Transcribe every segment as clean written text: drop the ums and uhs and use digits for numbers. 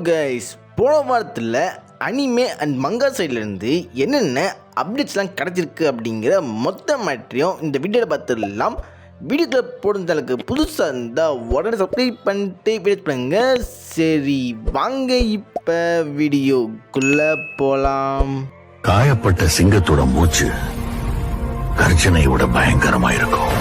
Guys, போன வாரத்தில் anime and மங்கா சைட்லேருந்து என்னென்ன அப்டேட்ஸ்லாம் கிடச்சிருக்கு அப்படிங்கிற மொத்த மேட்ரையும் இந்த வீடியோவில் பார்த்துடலாம். வீடியோக்குள்ள போடுறதுக்கு புதுசாக இருந்தால் உடனே சப்ஸ்கிரைப் பண்ணிட்டு வீடியோ பண்ணுங்க. சரி வாங்க இப்போ வீடியோக்குள்ளே போகலாம். காயப்பட்ட சிங்கத்தோட மூச்சு கர்ஜனை விட பயங்கரமா இருக்கும்.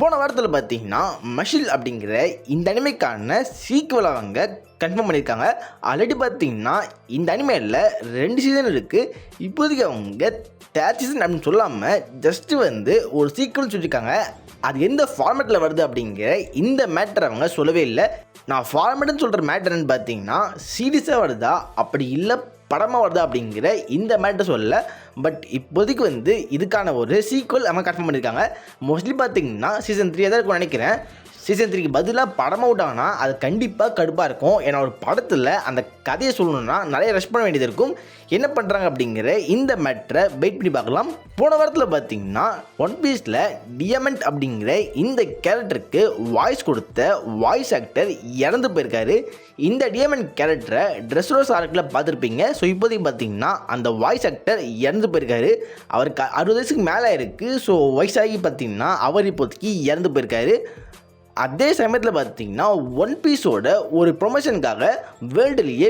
போன வாரத்தில் பார்த்தீங்கன்னா மஷில் அப்படிங்கிற இந்த அனிமைக்கான சீக்குவல் அவங்க கன்ஃபார்ம் பண்ணியிருக்காங்க. ஆல்ரெடி பார்த்தீங்கன்னா இந்த அனிமையில் 2 சீசன் இருக்குது. இப்போதைக்கு அவங்க 3rd சீசன் அப்படின்னு சொல்லாமல் ஜஸ்ட்டு ஒரு சீக்குவல் சொல்லியிருக்காங்க. அது எந்த ஃபார்மேட்டில் வருது அப்படிங்கிற இந்த மேட்டர் அவங்க சொல்லவே இல்லை. நான் ஃபார்மேட்டுன்னு சொல்கிற மேட்டர்ன்னு பார்த்தீங்கன்னா சீரியஸாக வருதா அப்படி இல்லை படமாக வருதா அப்படிங்கிற இந்த மேட்டர் சொல்லலை. பட் இப்போதைக்கு இதுக்கான ஒரு சீக்குவல் அவங்க கன்ஃபார்ம் பண்ணியிருக்காங்க. மோஸ்ட்லி பார்த்தீங்கன்னா சீசன் 3 தான் இருக்கும்னு நினைக்கிறேன். சீசன் 3க்கு பதிலாக படமாக விட்டாங்கன்னா அது கண்டிப்பாக கடுப்பாக இருக்கும். ஏன்னா ஒரு படத்தில் அந்த கதையை சொல்லணுன்னா நிறைய ரெஸ்ட் பண்ண வேண்டியது இருக்கும். என்ன பண்ணுறாங்க அப்படிங்கிற இந்த மேட்டரை வெயிட் பண்ணி பார்க்கலாம். போன வாரத்தில் பார்த்தீங்கன்னா ஒன் பீஸில் டியமண்ட் அப்படிங்கிற இந்த கேரக்டருக்கு வாய்ஸ் கொடுத்த வாய்ஸ் ஆக்டர் இறந்து போயிருக்காரு. இந்த டியமண்ட் கேரக்டரை ட்ரெஸ்ரோஸ் ஆர்க்கில் பார்த்துருப்பீங்க. ஸோ இப்போதைக்கு பார்த்தீங்கன்னா அந்த வாய்ஸ் ஆக்டர் இறந்து போயிருக்காரு. அவருக்கு 60 வயசுக்கு மேலே இருக்குது. ஸோ வயசாகி பார்த்தீங்கன்னா அவர் இப்போதைக்கு இறந்து போயிருக்காரு. அதே சமயத்தில் பார்த்தீங்கன்னா ஒன் பீஸோட ஒரு ப்ரொமோஷனுக்காக வேர்ல்டுலேயே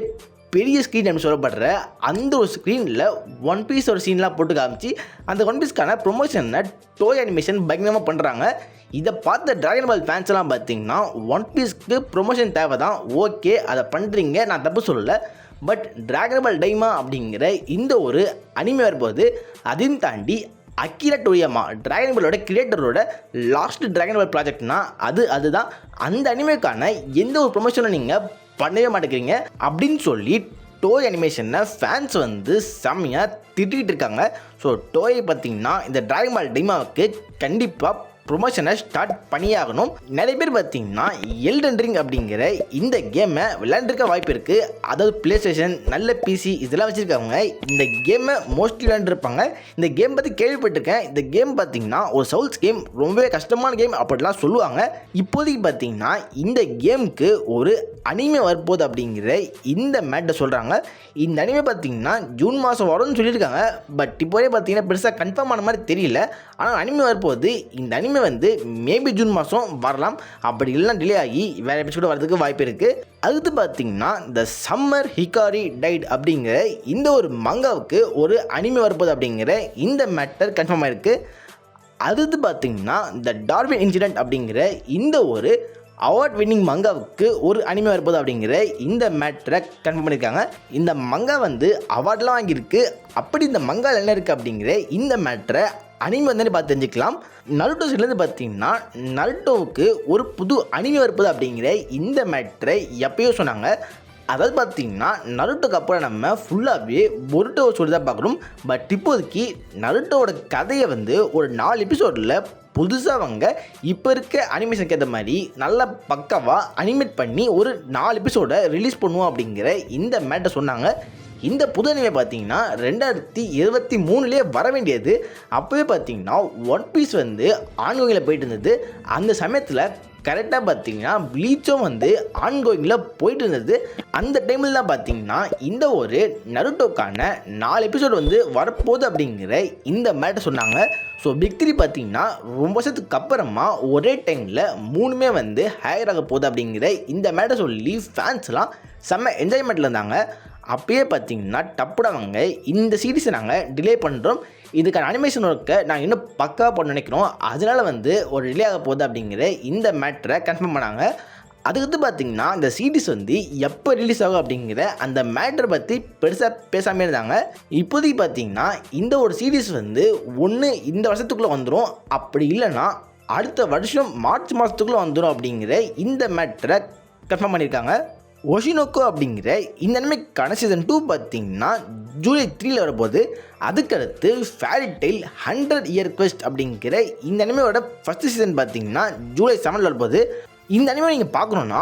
பெரிய ஸ்க்ரீன் அப்படின்னு சொல்லப்படுற அந்த ஒரு ஸ்க்ரீனில் ஒன் பீஸோட சீன்லாம் போட்டு காமிச்சு அந்த ஒன் பீஸ்க்கான ப்ரொமோஷனை டோய் அனிமேஷன் பயங்கரமாக பண்ணுறாங்க. இதை பார்த்த டிராகன் பால் ஃபேன்ஸ் எல்லாம் பார்த்தீங்கன்னா ஒன் பீஸ்க்கு ப்ரொமோஷன் தேவை தான், ஓகே அதை பண்ணுறீங்க, நான் தப்பு சொல்லலை. பட் டிராகன் பால் டைமா அப்படிங்கிற இந்த ஒரு அனிமே வரும்போது அதையும் தாண்டி அகிரா டோரியாமா டிராகன் பாலோட கிரியேட்டரோட லாஸ்ட் டிராகன் பால் ப்ராஜெக்ட்னா அதுதான். அந்த அனிமேக்கான எந்த ஒரு ப்ரொமோஷனும் நீங்கள் பண்ணவே மாட்டேங்கிறீங்க அப்படின்னு சொல்லி டோய் அனிமேஷனை ஃபேன்ஸ் செம்மையாக திட்டிகிட்டு இருக்காங்க. ஸோ டோயை பார்த்தீங்கன்னா இந்த டிராகன் பால் டைமாவுக்கு கண்டிப்பாக ப்ரொமோஷனை ஸ்டார்ட் பண்ணியாகணும். நிறைய பேர் பார்த்தீங்கன்னா எல்டன் ரிங் அப்படிங்கிற இந்த கேமை விளையாண்டுருக்க வாய்ப்பு இருக்குது. அதாவது ப்ளே ஸ்டேஷன் நல்ல பிசி இதெல்லாம் வச்சுருக்கவங்க இந்த கேமை மோஸ்ட்லி விளையாண்டுருப்பாங்க. இந்த கேம் பற்றி கேள்விப்பட்டிருக்கேன். இந்த கேம் பார்த்தீங்கன்னா ஒரு சவுல்ஸ் கேம், ரொம்பவே கஷ்டமான கேம் அப்படிலாம் சொல்லுவாங்க. இப்போதைக்கு பார்த்தீங்கன்னா இந்த கேமுக்கு ஒரு அனிமே வரப்போகுது அப்படிங்கிற இந்த மேட்டை சொல்கிறாங்க. இந்த அனிமே பார்த்தீங்கன்னா ஜூன் மாதம் வரும்னு சொல்லியிருக்காங்க. பட் இப்போதே பார்த்தீங்கன்னா பெருசாக கன்ஃபார்ம் ஆன மாதிரி தெரியல. ஆனால் அனிமே வரப்போகுது. இந்த அனிமே மேபி ஜூன் மாதம் வரலாம். அப்படி இல்லைனா டிலே ஆகி வேறு எபிசோடு வரதுக்கு வாய்ப்பு இருக்குது. அடுத்து பார்த்தீங்கன்னா த சம்மர் ஹிகாரி டைட் அப்படிங்கிற இந்த ஒரு மங்காவுக்கு ஒரு அனிமே வரப்போகுது அப்படிங்கிற இந்த மேட்டர் கன்ஃபார்ம் ஆகிருக்கு. அடுத்து பார்த்தீங்கன்னா த டார்வின் இன்சிடென்ட் அப்படிங்கிற இந்த ஒரு அவார்ட் வின்னிங் மங்காவுக்கு ஒரு அனிமே வரப்போகுது அப்படிங்கிற இந்த மேட்டரை கன்ஃபார்ம் பண்ணியிருக்காங்க. இந்த மங்கா அவார்ட்லாம் வாங்கியிருக்கு. அப்படி இந்த மங்காவில் என்ன இருக்குது அப்படிங்கிற இந்த மேட்டரை அனிமே பார்த்து தெரிஞ்சுக்கலாம். நருட்டோ சைட்லேருந்து பார்த்தீங்கன்னா நருட்டோவுக்கு ஒரு புது அனிமே வரப்போகுது அப்படிங்கிற இந்த மேட்டரை எப்பயோ சொன்னாங்க. அதாவது பார்த்தீங்கன்னா நருட்டோக்கு அப்புறம் நம்ம ஃபுல்லாகவே பொருட்டோ சொல்லி தான் பார்க்குறோம். பட் இப்போதைக்கு நருட்டோட கதையை ஒரு 4 எபிசோடில் புதுசாக அவங்க இப்போ இருக்க அனிமேஷனுக்கு ஏற்ற மாதிரி நல்லா பக்காவாக அனிமேட் பண்ணி ஒரு 4 எபிசோடை ரிலீஸ் பண்ணுவோம் அப்படிங்கிற இந்த மேட்டர் சொன்னாங்க. இந்த புது அனிமே பார்த்தீங்கன்னா 2023 வர வேண்டியது. அப்போவே பார்த்தீங்கன்னா ஒன் பீஸ் ஆன்கோயிங்கில் போயிட்டு இருந்தது. அந்த சமயத்தில் கரெக்டாக பார்த்தீங்கன்னா ப்ளீச்சும் ஆன்கோயிங்கில் போயிட்டு இருந்தது. அந்த டைமில் தான் பார்த்தீங்கன்னா இந்த ஒரு நருட்டோக்கான 4 எபிசோடு வரப்போகுது அப்படிங்கிற இந்த மேட்டர் சொன்னாங்க. ஸோ பிக் 3 பார்த்தீங்கன்னா ரொம்ப வருஷத்துக்கு அப்புறமா ஒரே டைமில் 3மே ஹையர் ஆக போகுது அப்படிங்கிற இந்த மேட்டர் சொல்லி ஃபேன்ஸ்லாம் செம்ம என்ஜாய்மெண்ட்டில் இருந்தாங்க. அப்பயே பார்த்தீங்கன்னா டப்புடாங்க இந்த சீரீஸை நாங்கள் டிலே பண்ணுறோம், இதுக்கான அனிமேஷன் ஒர்க்கை நாங்கள் இன்னும் பக்காவாக பண்ண நினைக்கிறோம், அதனால் ஒரு டிலே ஆக போகுது அப்படிங்கிற இந்த மேட்டரை கன்ஃபார்ம் பண்ணாங்க. அதுக்கடுத்து பார்த்தீங்கன்னா இந்த சீரீஸ் எப்போ ரிலீஸ் ஆகும் அப்படிங்கிற அந்த மேட்டரை பற்றி பெருசாக பேசாமல் இருந்தாங்க. இப்போதைக்கு பார்த்தீங்கன்னா இந்த ஒரு சீரீஸ் ஒன்று இந்த வருஷத்துக்குள்ளே வந்துடும், அப்படி இல்லைன்னா அடுத்த வருஷம் மார்ச் மாதத்துக்குள்ளே வந்துடும் அப்படிங்கிற இந்த மேட்டரை கன்ஃபார்ம் பண்ணியிருக்காங்க. ஒஷினோக்கோ அப்படிங்கிற இந்த அனிமேக்கான சீசன் 2 பார்த்தீங்கன்னா ஜூலை 3 வரப்போகுது. அதுக்கடுத்து ஃபேரி டெய்ல் 100 இயர் குவெஸ்ட் அப்படிங்கிற இந்த அனிமேயோட ஃபஸ்ட்டு சீசன் பார்த்தீங்கன்னா ஜூலை 7 வரப்போகுது. இந்த அனிமே நீங்கள் பார்க்கணுன்னா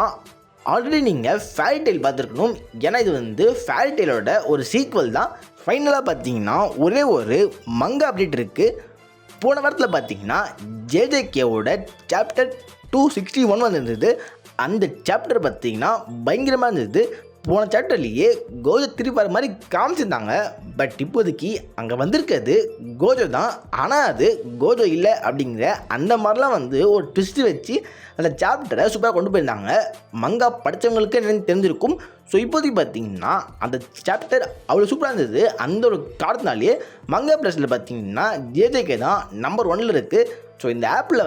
ஆல்ரெடி நீங்கள் ஃபேரி டெய்ல் பார்த்துருக்கணும். ஏன்னா இது ஃபேரி டெய்லோட ஒரு சீக்வல் தான். ஃபைனலாக பார்த்தீங்கன்னா ஒரே ஒரு மங்கா அப்டேட் இருக்குது. போன வாரத்தில் பார்த்தீங்கன்னா ஜேஜேகேவோட சாப்டர் 261 வந்திருந்தது. அந்த சாப்டர் பார்த்தீங்கன்னா பயங்கரமாக இருந்தது. போன சாப்டர்லேயே கோஜோ திருப்பி வர மாதிரி காமிச்சிருந்தாங்க. பட் இப்போதைக்கு அங்கே வந்திருக்கிறது கோஜோ தான். ஆனால் அது கோஜோ இல்லை அப்படிங்கிற அந்த மாதிரிலாம் ஒரு ட்விஸ்ட்டு வச்சு அந்த சாப்டரை சூப்பராக கொண்டு போயிருந்தாங்க. மங்கா படித்தவங்களுக்கு என்னென்னு தெரிஞ்சிருக்கும். ஸோ இப்போதைக்கு பார்த்தீங்கன்னா அந்த சாப்டர் அவ்வளோ சூப்பராக இருந்தது. அந்த ஒரு காரணத்தினாலே மங்கா ப்ளஸில் பார்த்தீங்கன்னா ஜேஜேகே தான் நம்பர் 1 இருக்குது. ஸோ இந்த ஆப்பில்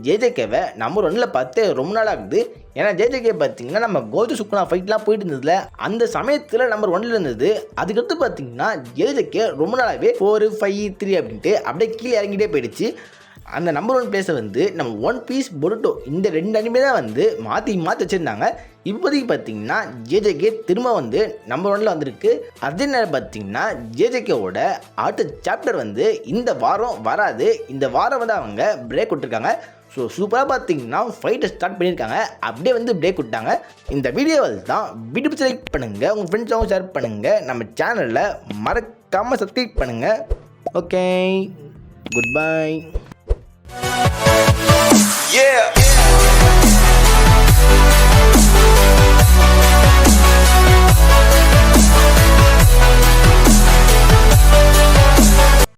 ஜேஜேகேவை நம்பர் 1 பார்த்து ரொம்ப நாள் ஆகுது. ஏன்னா ஜேஜேகே பார்த்தீங்கன்னா நம்ம கோஜோ சுக்குனா ஃபைட்லாம் போயிட்டு இருந்ததுல அந்த சமயத்தில் நம்பர் 1 இருந்தது. அதுக்கடுத்து பார்த்தீங்கன்னா ஜேஜேகே ரொம்ப நாளாகவே 4, 5, 3 அப்படின்ட்டு அப்படியே கீழே இறங்கிட்டே போயிடுச்சு. அந்த நம்பர் 1 பிளேஸை நம்ம ஒன் பீஸ் பொருட்டோ இந்த 2 அனிமே தான் மாற்றி வச்சுருந்தாங்க. இப்போதைக்கு பார்த்தீங்கன்னா ஜேஜேகே திரும்ப நம்பர் 1 வந்திருக்கு. அதே நேரம் பார்த்தீங்கன்னா ஜேஜேகேவோட அடுத்த சாப்டர் இந்த வாரம் வராது. இந்த வாரம் அவங்க பிரேக் விட்டுருக்காங்க. ஸோ சூப்பராக பார்த்தீங்கன்னா ஃபைட்டை ஸ்டார்ட் பண்ணியிருக்காங்க. அப்படியே பிரேக் விட்டாங்க. இந்த வீடியோவில் தான் வீடியோ லைக் பண்ணுங்கள், உங்கள் ஃப்ரெண்ட்ஸாகவும் ஷேர் பண்ணுங்கள், நம்ம சேனலில் மறக்காமல் சப்ஸ்கிரைப் பண்ணுங்கள். Okay, good bye. Yeah.